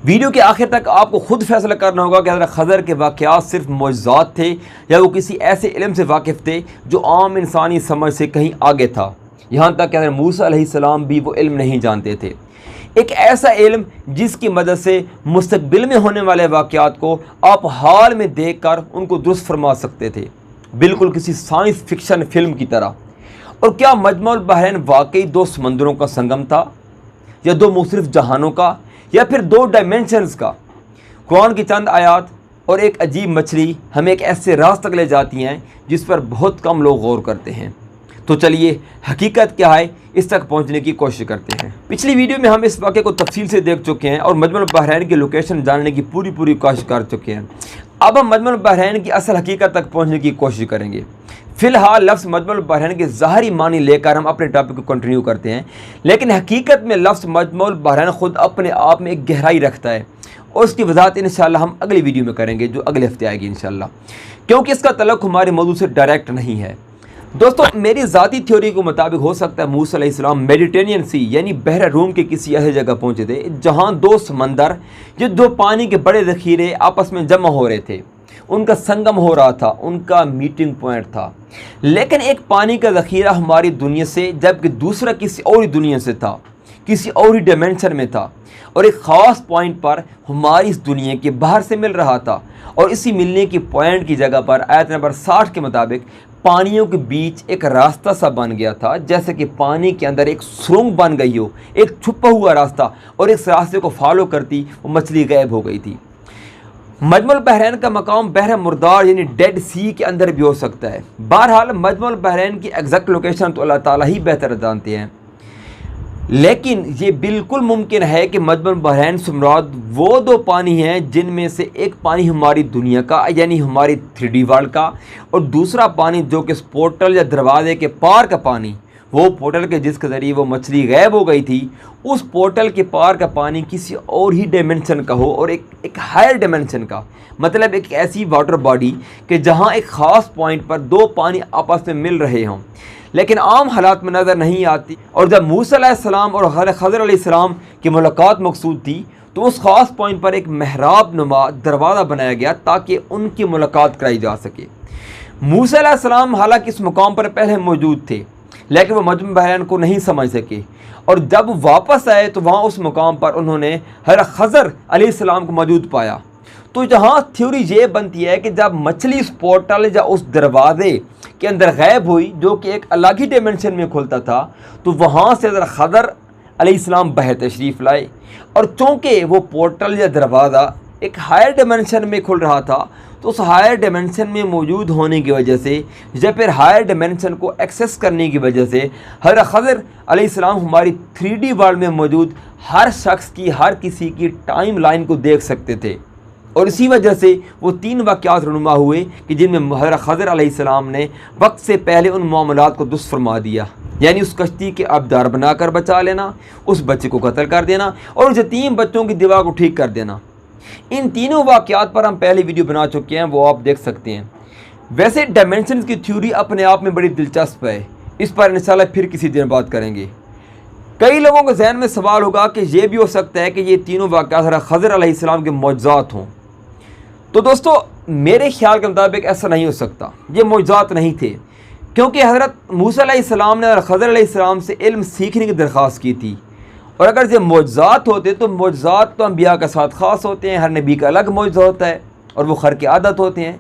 Video کے آخر تک آپ کو خود فیصلہ کرنا ہوگا کہ حضرت خضر کے واقعات صرف معجزات تھے یا وہ کسی ایسے علم سے واقف تھے جو عام انسانی سمجھ سے کہیں آگے تھا، یہاں تک کہ حضرت موسیٰ علیہ السلام بھی وہ علم نہیں جانتے تھے، ایک ایسا علم جس کی مدد سے مستقبل میں ہونے والے واقعات کو آپ حال میں دیکھ کر ان کو درست فرما سکتے تھے، بالکل کسی سائنس فکشن فلم کی طرح۔ اور کیا مجمع البحرین واقعی دو سمندروں کا سنگم تھا، یا دو مختلف جہانوں کا، یا پھر دو ڈائمینشنز کا؟ قرآن کی چند آیات اور ایک عجیب مچھلی ہمیں ایک ایسے راز تک لے جاتی ہیں جس پر بہت کم لوگ غور کرتے ہیں۔ تو چلیے حقیقت کیا ہے اس تک پہنچنے کی کوشش کرتے ہیں۔ پچھلی ویڈیو میں ہم اس واقعے کو تفصیل سے دیکھ چکے ہیں اور مجمع البحرین کی لوکیشن جاننے کی پوری کوشش کر چکے ہیں۔ اب ہم مجمع البحرین کی اصل حقیقت تک پہنچنے کی کوشش کریں گے۔ فی الحال لفظ مجمع البحرین کے ظاہری معنی لے کر ہم اپنے ٹاپک کو کنٹینیو کرتے ہیں، لیکن حقیقت میں لفظ مجمع البحرین خود اپنے آپ میں ایک گہرائی رکھتا ہے، اور اس کی وضاحت انشاءاللہ ہم اگلی ویڈیو میں کریں گے جو اگلے ہفتے آئے گی انشاءاللہ، کیونکہ اس کا تعلق ہمارے موضوع سے ڈائریکٹ نہیں ہے۔ دوستو، میری ذاتی تھیوری کے مطابق ہو سکتا ہے موسیٰ علیہ السلام میڈیٹرینین سی یعنی بحر روم کے کسی ایسی جگہ پہنچے تھے جہاں دو سمندر، جو دو پانی کے بڑے ذخیرے آپس میں جمع ہو رہے تھے، ان کا سنگم ہو رہا تھا، ان کا میٹنگ پوائنٹ تھا۔ لیکن ایک پانی کا ذخیرہ ہماری دنیا سے جبکہ دوسرا کسی اور دنیا سے تھا، کسی اور ڈائمینشن میں تھا، اور ایک خاص پوائنٹ پر ہماری اس دنیا کے باہر سے مل رہا تھا۔ اور اسی ملنے کی پوائنٹ کی جگہ پر آیت نمبر 60 کے مطابق پانیوں کے بیچ ایک راستہ سا بن گیا تھا، جیسے کہ پانی کے اندر ایک سرنگ بن گئی ہو، ایک چھپا ہوا راستہ، اور اس راستے کو فالو کرتی وہ مچھلی غائب ہو گئی تھی۔ مجمع البحرین کا مقام بحر مردار یعنی ڈیڈ سی کے اندر بھی ہو سکتا ہے۔ بہرحال مجمع البحرین کی ایگزیکٹ لوکیشن تو اللہ تعالیٰ ہی بہتر جانتے ہیں، لیکن یہ بالکل ممکن ہے کہ مجمع البحرین سے مراد وہ دو پانی ہیں جن میں سے ایک پانی ہماری دنیا کا یعنی ہماری 3D ورلڈ کا، اور دوسرا پانی جو کہ اس پورٹل یا دروازے کے پار کا پانی، وہ پورٹل کے جس کے ذریعے وہ مچھلی غائب ہو گئی تھی، اس پورٹل کے پار کا پانی کسی اور ہی ڈائمینشن کا ہو، اور ایک ہائر ڈائمینشن کا، مطلب ایک ایسی واٹر باڈی کہ جہاں ایک خاص پوائنٹ پر دو پانی آپس میں مل رہے ہوں، لیکن عام حالات میں نظر نہیں آتی۔ اور جب موسیٰ علیہ السلام اور حضرت خضر علیہ السلام کی ملاقات مقصود تھی تو اس خاص پوائنٹ پر ایک محراب نما دروازہ بنایا گیا تاکہ ان کی ملاقات کرائی جا سکے۔ موسیٰ علیہ السلام حالانکہ اس مقام پر پہلے موجود تھے، لیکن وہ مجمع البحرین کو نہیں سمجھ سکے، اور جب واپس آئے تو وہاں اس مقام پر انہوں نے حضرت خضر علیہ السلام کو موجود پایا۔ تو جہاں تھیوری یہ بنتی ہے کہ جب مچھلی اس پورٹل یا اس دروازے کے اندر غائب ہوئی جو کہ ایک الگ ہی ڈائمینشن میں کھلتا تھا، تو وہاں سے حضرت خضر علیہ السلام باہر تشریف لائے، اور چونکہ وہ پورٹل یا دروازہ ایک ہائر ڈائمینشن میں کھل رہا تھا، تو اس ہائر ڈائمینشن میں موجود ہونے کی وجہ سے یا پھر ہائر ڈائمینشن کو ایکسیس کرنے کی وجہ سے حضرت خضر علیہ السلام ہماری 3D ورلڈ میں موجود ہر شخص کی، ہر کسی کی ٹائم لائن کو دیکھ سکتے تھے، اور اسی وجہ سے وہ 3 واقعات رونما ہوئے کہ جن میں حضرت خضر علیہ السلام نے وقت سے پہلے ان معاملات کو درست فرما دیا، یعنی اس کشتی کے آبدار بنا کر بچا لینا، اس بچے کو قتل کر دینا، اور اس یتیم بچوں کی دیوار کو ٹھیک کر دینا۔ ان تینوں واقعات پر ہم پہلے ویڈیو بنا چکے ہیں، وہ آپ دیکھ سکتے ہیں۔ ویسے ڈائمینشنز کی تھیوری اپنے آپ میں بڑی دلچسپ ہے، اس پر انشاءاللہ پھر کسی دن بات کریں گے۔ کئی لوگوں کے ذہن میں سوال ہوگا کہ یہ بھی ہو سکتا ہے کہ یہ تینوں واقعات حضرت خضر علیہ السلام کے معجزات ہوں۔ تو دوستو، میرے خیال کے مطابق ایسا نہیں ہو سکتا، یہ معجزات نہیں تھے، کیونکہ حضرت موسیٰ علیہ السلام نے خضر علیہ السلام سے علم سیکھنے کی درخواست کی تھی، اور اگر یہ معجزات ہوتے تو معجزات تو انبیاء کے ساتھ خاص ہوتے ہیں، ہر نبی کا الگ معجزہ ہوتا ہے، اور وہ خرق عادت ہوتے ہیں،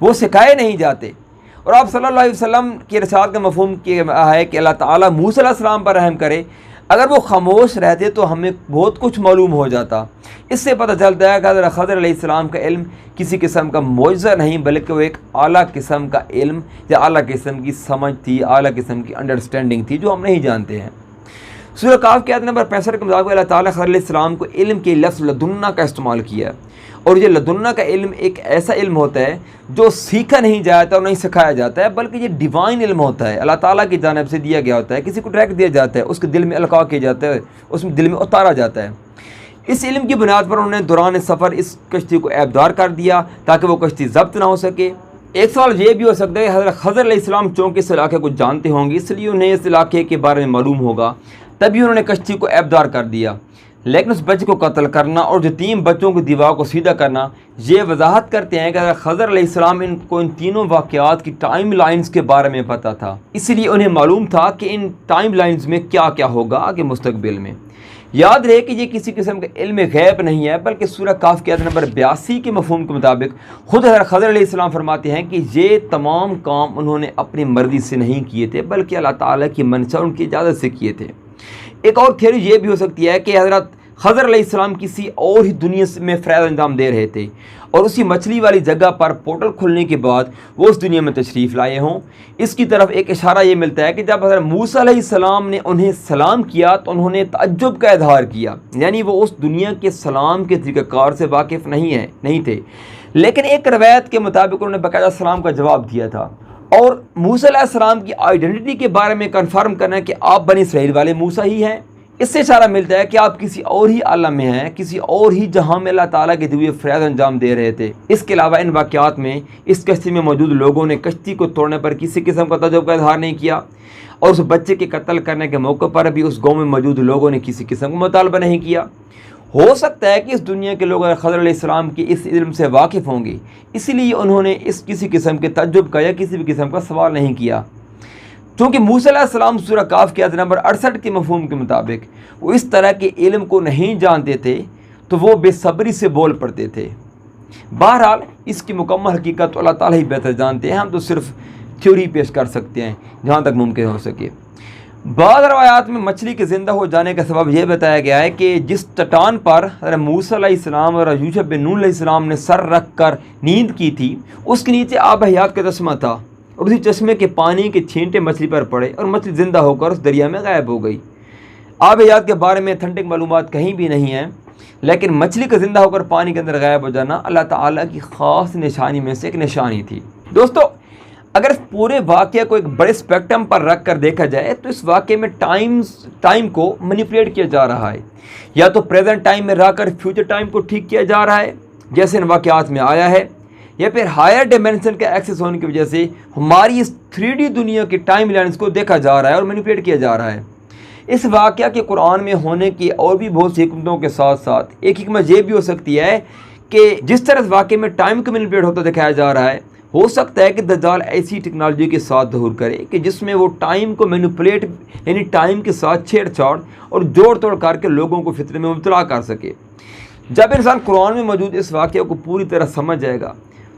وہ سکھائے نہیں جاتے۔ اور آپ صلی اللہ علیہ وسلم کی ارشاد کا مفہوم کیا ہے کہ اللہ تعالیٰ موسیٰ علیہ السلام پر رحم کرے، اگر وہ خاموش رہتے تو ہمیں بہت کچھ معلوم ہو جاتا۔ اس سے پتہ چلتا ہے کہ حضرت خضر علیہ السلام کا علم کسی قسم کا معجزہ نہیں، بلکہ وہ ایک اعلیٰ قسم کا علم یا اعلیٰ قسم کی سمجھ تھی، اعلیٰ قسم کی انڈرسٹینڈنگ تھی جو ہم نہیں جانتے ہیں۔ سورہ کہف کی آیت نمبر 65 کے مطابق اللہ تعالیٰ خضر علیہ السلام کو علم کے لفظ لدنا کا استعمال کیا، اور یہ لدنا کا علم ایک ایسا علم ہوتا ہے جو سیکھا نہیں جاتا اور نہیں سکھایا جاتا ہے، بلکہ یہ ڈیوائن علم ہوتا ہے، اللہ تعالیٰ کی جانب سے دیا گیا ہوتا ہے، کسی کو ڈائریکٹ دیا جاتا ہے، اس کے دل میں القاء کیا جاتا ہے، اس میں دل میں اتارا جاتا ہے۔ اس علم کی بنیاد پر انہوں نے دوران سفر اس کشتی کو عیبدار کر دیا تاکہ وہ کشتی ضبط نہ ہو سکے۔ ایک سوال یہ بھی ہو سکتا ہے کہ حضرت خضر علیہ السلام چونکہ اس علاقے کو جانتے ہوں گے، اس لیے انہیں اس علاقے کے بارے میں معلوم ہوگا، تبھی انہوں نے کشتی کو عیبدار کر دیا، لیکن اس بچے کو قتل کرنا اور یتیم بچوں کی دیوار کو سیدھا کرنا یہ وضاحت کرتے ہیں کہ خضر علیہ السلام ان تینوں واقعات کی ٹائم لائنز کے بارے میں پتہ تھا، اس لیے انہیں معلوم تھا کہ ان ٹائم لائنز میں کیا کیا ہوگا آگے مستقبل میں۔ یاد رہے کہ یہ کسی قسم کا علم غیب نہیں ہے، بلکہ سورہ کاف کی آیت نمبر 82 کے مفہوم کے مطابق خود حضرت خضر علیہ السلام فرماتے ہیں کہ یہ تمام کام انہوں نے اپنی مرضی سے نہیں کیے تھے، بلکہ اللہ تعالیٰ کی منشا ان کی اجازت سے کیے تھے۔ ایک اور تھیوری یہ بھی ہو سکتی ہے کہ حضرت خضر علیہ السلام کسی اور ہی دنیا میں فیض انجام دے رہے تھے اور اسی مچھلی والی جگہ پر پورٹل کھلنے کے بعد وہ اس دنیا میں تشریف لائے ہوں۔ اس کی طرف ایک اشارہ یہ ملتا ہے کہ جب حضرت موسیٰ علیہ السلام نے انہیں سلام کیا تو انہوں نے تعجب کا اظہار کیا، یعنی وہ اس دنیا کے سلام کے طریقہ کار سے واقف نہیں تھے، لیکن ایک روایت کے مطابق انہوں نے باقاعدہ سلام کا جواب دیا تھا اور موسیٰ علیہ السلام کی آئیڈینٹی کے بارے میں کنفرم کرنا کہ آپ بنی اسرائیل والے موسیٰ ہی ہیں۔ اس سے اشارہ ملتا ہے کہ آپ کسی اور ہی عالم میں ہیں، کسی اور ہی جہاں میں اللہ تعالیٰ کے دیے فیض انجام دے رہے تھے۔ اس کے علاوہ ان واقعات میں اس کشتی میں موجود لوگوں نے کشتی کو توڑنے پر کسی قسم کا تعجب کا اظہار نہیں کیا، اور اس بچے کے قتل کرنے کے موقع پر بھی اس گاؤں میں موجود لوگوں نے کسی قسم کا مطالبہ نہیں کیا۔ ہو سکتا ہے کہ اس دنیا کے لوگ خضر علیہ السلام کے اس علم سے واقف ہوں گے، اس لیے انہوں نے کسی قسم کے تعجب کا یا کسی بھی قسم کا سوال نہیں کیا۔ چونکہ موسیٰ علیہ السلام سورہ کاف کی آیت نمبر 68 کے مفہوم کے مطابق وہ اس طرح کے علم کو نہیں جانتے تھے تو وہ بے صبری سے بول پڑتے تھے۔ بہرحال اس کی مکمل حقیقت تو اللہ تعالیٰ ہی بہتر جانتے ہیں، ہم تو صرف تھیوری پیش کر سکتے ہیں جہاں تک ممکن ہو سکے۔ بعض روایات میں مچھلی کے زندہ ہو جانے کا سبب یہ بتایا گیا ہے کہ جس چٹان پر حضرت موسیٰ علیہ السلام اور یوشع بن نون علیہ السلام نے سر رکھ کر نیند کی تھی، اس کے نیچے آب حیات کا چشمہ تھا اور اسی چشمے کے پانی کے چھینٹے مچھلی پر پڑے اور مچھلی زندہ ہو کر اس دریا میں غائب ہو گئی۔ آب حیات کے بارے میں اتھینٹک معلومات کہیں بھی نہیں ہیں، لیکن مچھلی کا زندہ ہو کر پانی کے اندر غائب ہو جانا اللہ تعالیٰ کی خاص نشانی میں سے ایک نشانی تھی۔ دوستو، اگر اس پورے واقعہ کو ایک بڑے اسپیکٹرم پر رکھ کر دیکھا جائے تو اس واقعے میں ٹائم کو مینیپولیٹ کیا جا رہا ہے، یا تو پریزنٹ ٹائم میں رہ کر فیوچر ٹائم کو ٹھیک کیا جا رہا ہے جیسے ان واقعات میں آیا ہے، یا پھر ہائر ڈیمینشن کا ایکسیس ہونے کی وجہ سے ہماری اس 3D دنیا کی ٹائم لائنز کو دیکھا جا رہا ہے اور مینیپولیٹ کیا جا رہا ہے۔ اس واقعہ کے قرآن میں ہونے کی اور بھی بہت سی حکمتوں کے ساتھ ساتھ ایک حکمت یہ بھی ہو سکتی ہے کہ جس طرح اس واقعے میں ٹائم کو مینیپولیٹ ہوتا دکھایا جا رہا ہے، ہو سکتا ہے کہ دجال ایسی ٹیکنالوجی کے ساتھ ظہور کرے کہ جس میں وہ ٹائم کو مینیپولیٹ یعنی ٹائم کے ساتھ چھیڑ چھاڑ اور جوڑ توڑ کر کے لوگوں کو فتنے میں مبتلا کر سکے۔ جب انسان قرآن میں موجود اس واقعے کو پوری طرح سمجھ جائے گا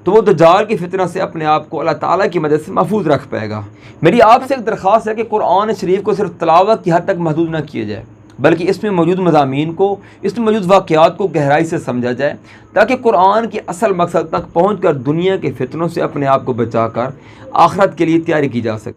تو وہ دجال کی فتنہ سے اپنے آپ کو اللہ تعالیٰ کی مدد سے محفوظ رکھ پائے گا۔ میری آپ سے ایک درخواست ہے کہ قرآن شریف کو صرف تلاوت کی حد تک محدود نہ کیا جائے، بلکہ اس میں موجود مضامین کو، اس میں موجود واقعات کو گہرائی سے سمجھا جائے، تاکہ قرآن کے اصل مقصد تک پہنچ کر دنیا کے فتنوں سے اپنے آپ کو بچا کر آخرت کے لیے تیاری کی جا سکے۔